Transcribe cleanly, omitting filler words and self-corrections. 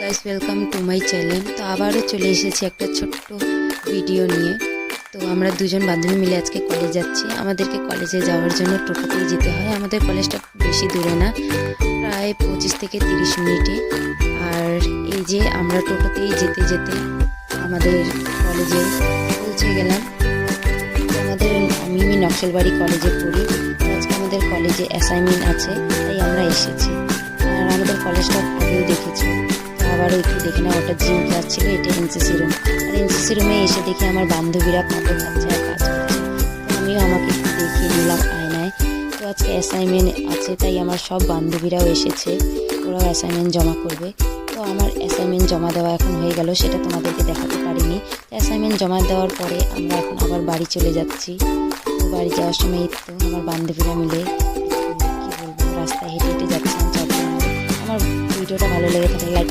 Guys, welcome to my channel. তো আবারও চলে এসেছি একটা ছোট্ট ভিডিও নিয়ে। তো আমরা দুজন বান্ধবী মিলে আজকে কলেজ যাচ্ছি। আমাদেরকে কলেজে যাওয়ার জন্য টোটোতেই যেতে হয়। আমাদের কলেজটা বেশি দূরে না, প্রায় 25 থেকে 30 মিনিটে। আর এই যে আমরা টোটোতেই যেতে যেতে আমাদের কলেজে পৌঁছে গেলাম। আমি নকশালবাড়ি কলেজে পড়ি। আজকে আমাদের কলেজে অ্যাসাইনমেন্ট আছে, তাই আমরা এসেছি। আর আমাদের কলেজটা আগেও দেখেছি, আবারও একটু দেখে না। ওটা জিম ক্লাস ছিল, এটা এনসিসি রুম। আর এনসিসি রুমে এসে দেখি আমার বান্ধবীরা পাপড় খাচ্ছে আর কাজ করছে। তো আমিও আমাকে একটু দেখিয়ে নিলাম আয়নায়। তো আজকে অ্যাসাইনমেন্ট আছে, তাই আমার সব বান্ধবীরাও এসেছে, ওরাও অ্যাসাইনমেন্ট জমা করবে। তো আমার অ্যাসাইনমেন্ট জমা দেওয়া এখন হয়ে গেল, সেটা তোমাদেরকে দেখাতে পারিনি। অ্যাসাইনমেন্ট জমা দেওয়ার পরে আমরা এখন আবার বাড়ি চলে যাচ্ছি। তো বাড়ি যাওয়ার সময় তো আমার বান্ধবীরা মিলে কী বলবো, রাস্তায় হেঁটে হেঁটে যাচ্ছিলাম। আমার ভিডিওটা ভালো লেগে থাকলে লাইক